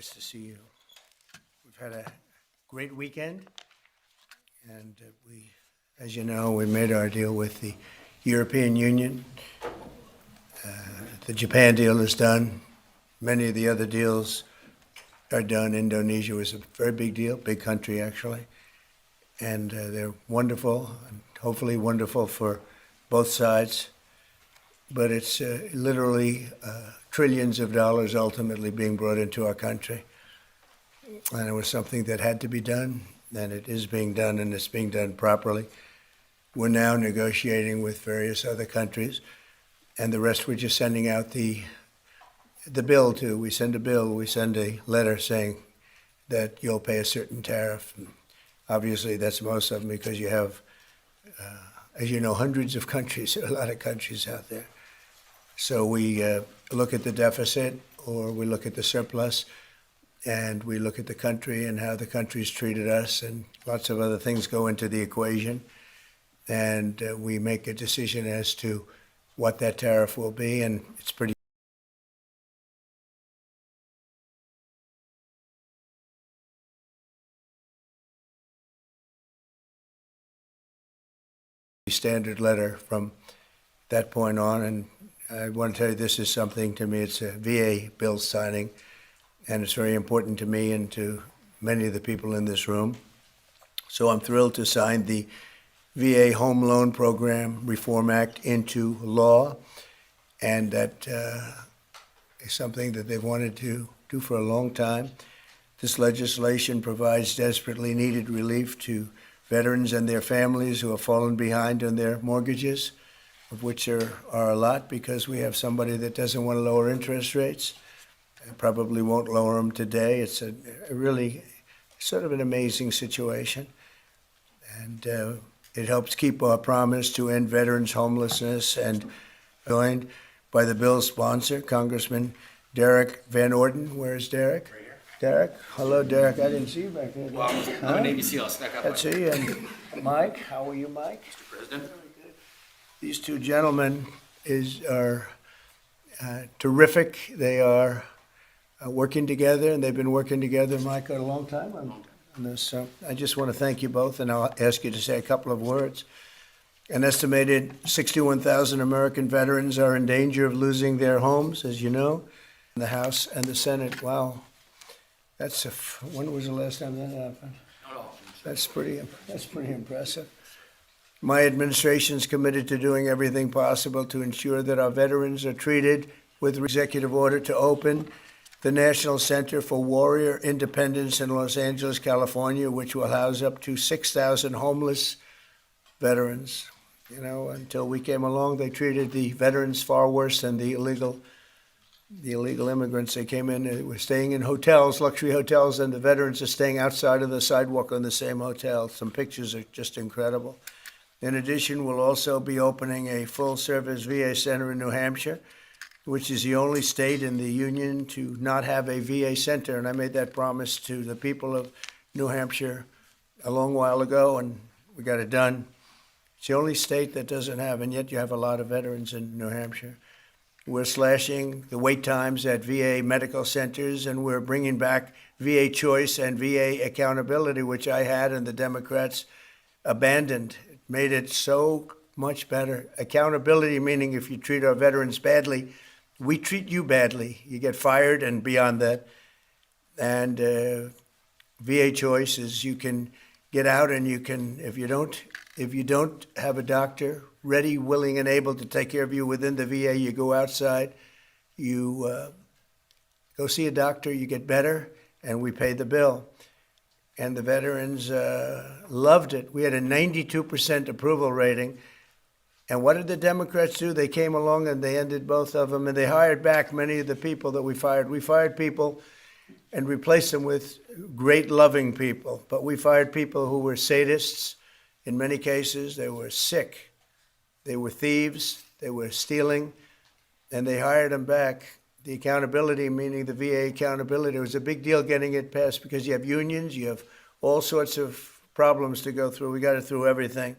Nice to see you. We've had a great weekend, and as you know, we made our deal with the European Union. The Japan deal is done. Many of the other deals are done. Indonesia was a very big deal, big country actually, and they're wonderful, and hopefully wonderful for both sides. But it's literally trillions of dollars ultimately being brought into our country. And it was something that had to be done, and it is being done, and it's being done properly. We're now negotiating with various other countries, and the rest we're just sending out the bill to. We send a bill, we send a letter saying that you'll pay a certain tariff. And obviously, that's most of them because you have, as you know, hundreds of countries, a lot of countries out there. So we look at the deficit, or we look at the surplus, and we look at the country and how the country's treated us, and lots of other things go into the equation. And we make a decision as to what that tariff will be, and it's pretty standard letter from that point on. And I want to tell you, this is something, to me, it's a VA bill signing, and it's very important to me and to many of the people in this room. So I'm thrilled to sign the VA Home Loan Program Reform Act into law, and that is something that they've wanted to do for a long time. This legislation provides desperately needed relief to veterans and their families who have fallen behind on their mortgages, of which there are a lot, because we have somebody that doesn't want to lower interest rates. And probably won't lower them today. It's a really sort of an amazing situation. And it helps keep our promise to end veterans' homelessness, and joined by the bill's sponsor, Congressman Derek Van Orden. Where's Derek? Right here. Derek? Hello, Derek. I didn't see you back there. Well, I'm a Navy SEAL. Snuck up That's on you. you. And Mike, how are you, Mike? Mr. President. These two gentlemen are terrific. They are working together, and they've been working together, Mike, a long time on this. So I just want to thank you both, and I'll ask you to say a couple of words. An estimated 61,000 American veterans are in danger of losing their homes, as you know, in the House and the Senate. Wow. When was the last time that happened? Not all. That's pretty impressive. My administration is committed to doing everything possible to ensure that our veterans are treated with executive order to open the National Center for Warrior Independence in Los Angeles, California, which will house up to 6,000 homeless veterans. You know, until we came along, they treated the veterans far worse than the illegal immigrants. They came in, they were staying in hotels, luxury hotels, and the veterans are staying outside of the sidewalk on the same hotel. Some pictures are just incredible. In addition, we'll also be opening a full-service VA center in New Hampshire, which is the only state in the union to not have a VA center. And I made that promise to the people of New Hampshire a long while ago, and we got it done. It's the only state that doesn't have, and yet you have a lot of veterans in New Hampshire. We're slashing the wait times at VA medical centers, and we're bringing back VA choice and VA accountability, which I had and the Democrats abandoned. It made it so much better. Accountability, meaning if you treat our veterans badly, we treat you badly. You get fired and beyond that. And VA choice is you can get out, and you can, if you don't have a doctor ready, willing, and able to take care of you within the VA, you go outside, you go see a doctor, you get better, and we pay the bill. And the veterans loved it. We had a 92% approval rating. And what did the Democrats do? They came along and they ended both of them, and they hired back many of the people that we fired. We fired people and replaced them with great, loving people. But we fired people who were sadists. In many cases, they were sick. They were thieves. They were stealing. And they hired them back. The accountability, meaning the VA accountability, it was a big deal getting it passed because you have unions, you have all sorts of problems to go through. We got it through everything.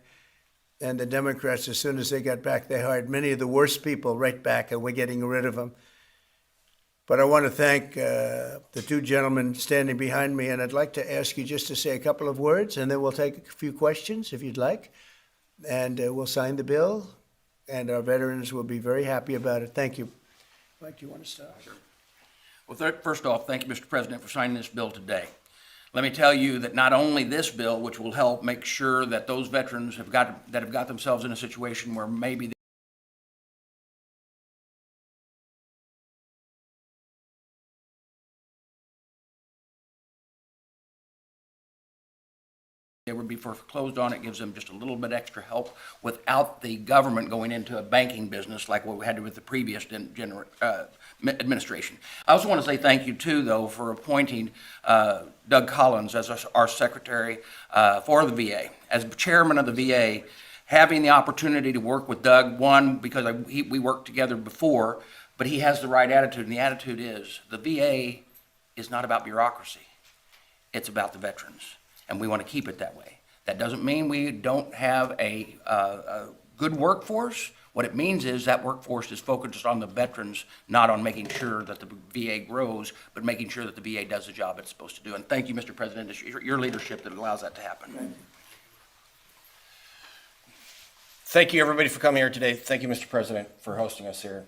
And the Democrats, as soon as they got back, they hired many of the worst people right back, and we're getting rid of them. But I want to thank the two gentlemen standing behind me, and I'd like to ask you just to say a couple of words, and then we'll take a few questions if you'd like, and we'll sign the bill, and our veterans will be very happy about it. Thank you. Mike, do you want to start? Sure. Well, first off, thank you, Mr. President, for signing this bill today. Let me tell you that not only this bill, which will help make sure that those veterans have got themselves in a situation where maybe they would be foreclosed on. It gives them just a little bit extra help without the government going into a banking business like what we had with the previous administration. I also want to say thank you too, though, for appointing Doug Collins as our secretary for the VA. As chairman of the VA, having the opportunity to work with Doug, one, because we worked together before, but he has the right attitude, and the attitude is the VA is not about bureaucracy. It's about the veterans. And we want to keep it that way. That doesn't mean we don't have a good workforce. What it means is that workforce is focused on the veterans, not on making sure that the VA grows, but making sure that the VA does the job it's supposed to do. And thank you, Mr. President. It's your leadership that allows that to happen. Thank you, everybody, for coming here today. Thank you, Mr. President, for hosting us here.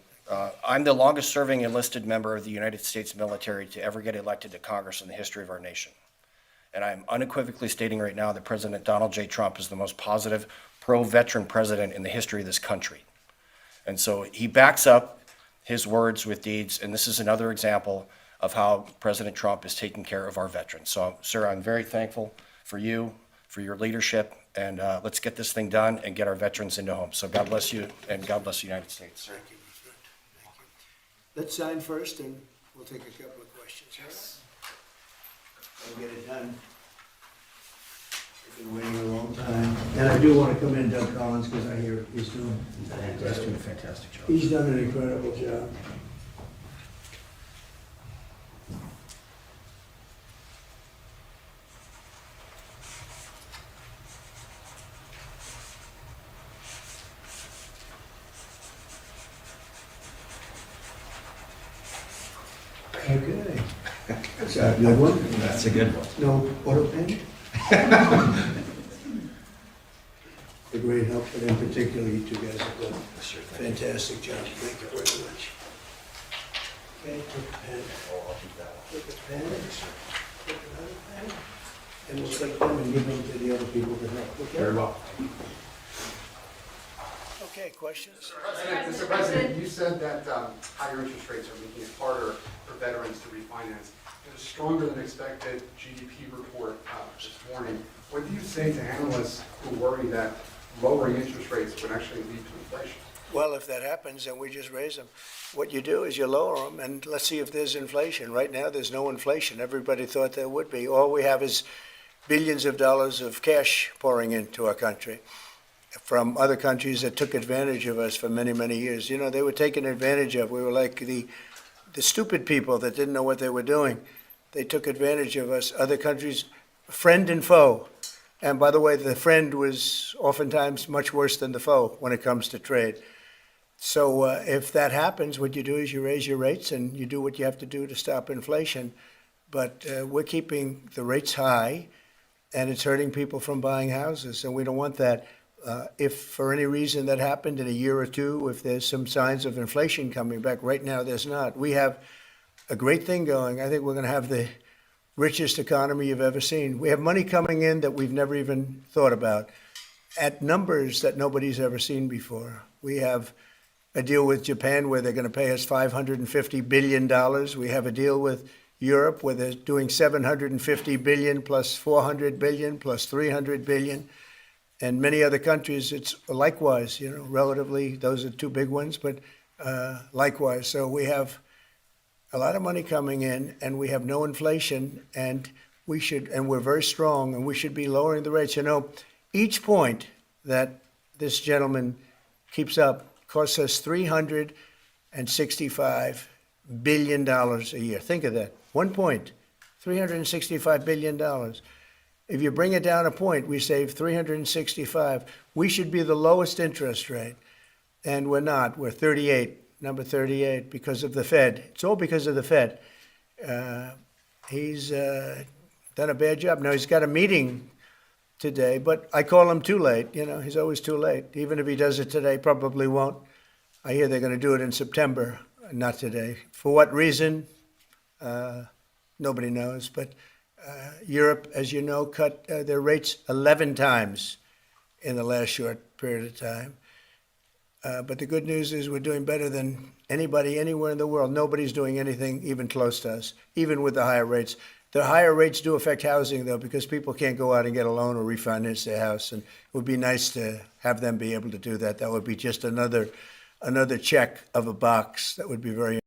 I'm the longest-serving enlisted member of the United States military to ever get elected to Congress in the history of our nation. And I'm unequivocally stating right now that President Donald J. Trump is the most positive, pro-veteran president in the history of this country. And so he backs up his words with deeds, and this is another example of how President Trump is taking care of our veterans. So, sir, I'm very thankful for you, for your leadership, and let's get this thing done and get our veterans into homes. So God bless you, and God bless the United States. Thank you, my friend. Thank you. Let's sign first, and we'll take a couple of questions. Yes. We'll get it done. We've been waiting a long time. And I do want to commend Doug Collins because I hear he's doing a fantastic job. He's done an incredible job. Okay. That's a good one. That's a good one. No auto pen? A great help, but in particular, you two guys have done a fantastic job. Thank you very much. Okay, take a pen. Take a pen. Take another pen. And we'll take them and give them to the other people to help. Okay? Very well. Okay, questions? Mr. President, you said that higher interest rates are making it harder for veterans to refinance. There's a stronger than expected GDP report this morning. What do you say to analysts who worry that lowering interest rates would actually lead to inflation? Well, if that happens, then we just raise them. What you do is you lower them, and let's see if there's inflation. Right now, there's no inflation. Everybody thought there would be. All we have is billions of dollars of cash pouring into our country from other countries that took advantage of us for many, many years. You know, they were taken advantage of. We were like the stupid people that didn't know what they were doing. They took advantage of us. Other countries, friend and foe. And by the way, the friend was oftentimes much worse than the foe when it comes to trade. So if that happens, what you do is you raise your rates and you do what you have to do to stop inflation. But we're keeping the rates high, and it's hurting people from buying houses, and we don't want that. If for any reason that happened in a year or two, if there's some signs of inflation coming back, right now there's not. We have a great thing going. I think we're going to have the richest economy you've ever seen. We have money coming in that we've never even thought about at numbers that nobody's ever seen before. We have a deal with Japan where they're going to pay us $550 billion. We have a deal with Europe where they're doing $750 billion plus $400 billion plus $300 billion. And many other countries, it's likewise, you know, relatively, those are two big ones, but likewise. So we have a lot of money coming in, and we have no inflation, and we're very strong, and we should be lowering the rates. You know, each point that this gentleman keeps up costs us $365 billion a year. Think of that. 1 point, $365 billion. If you bring it down a point, we save 365. We should be the lowest interest rate, and we're not. We're 38. number 38, because of the Fed. It's all because of the Fed. He's done a bad job. Now, he's got a meeting today, but I call him too late. You know, he's always too late. Even if he does it today, probably won't. I hear they're going to do it in September, not today. For what reason? Nobody knows. But Europe, as you know, cut their rates 11 times in the last short period of time. But the good news is we're doing better than anybody anywhere in the world. Nobody's doing anything even close to us, even with the higher rates. The higher rates do affect housing, though, because people can't go out and get a loan or refinance their house. And it would be nice to have them be able to do that. That would be just another check of a box. That would be very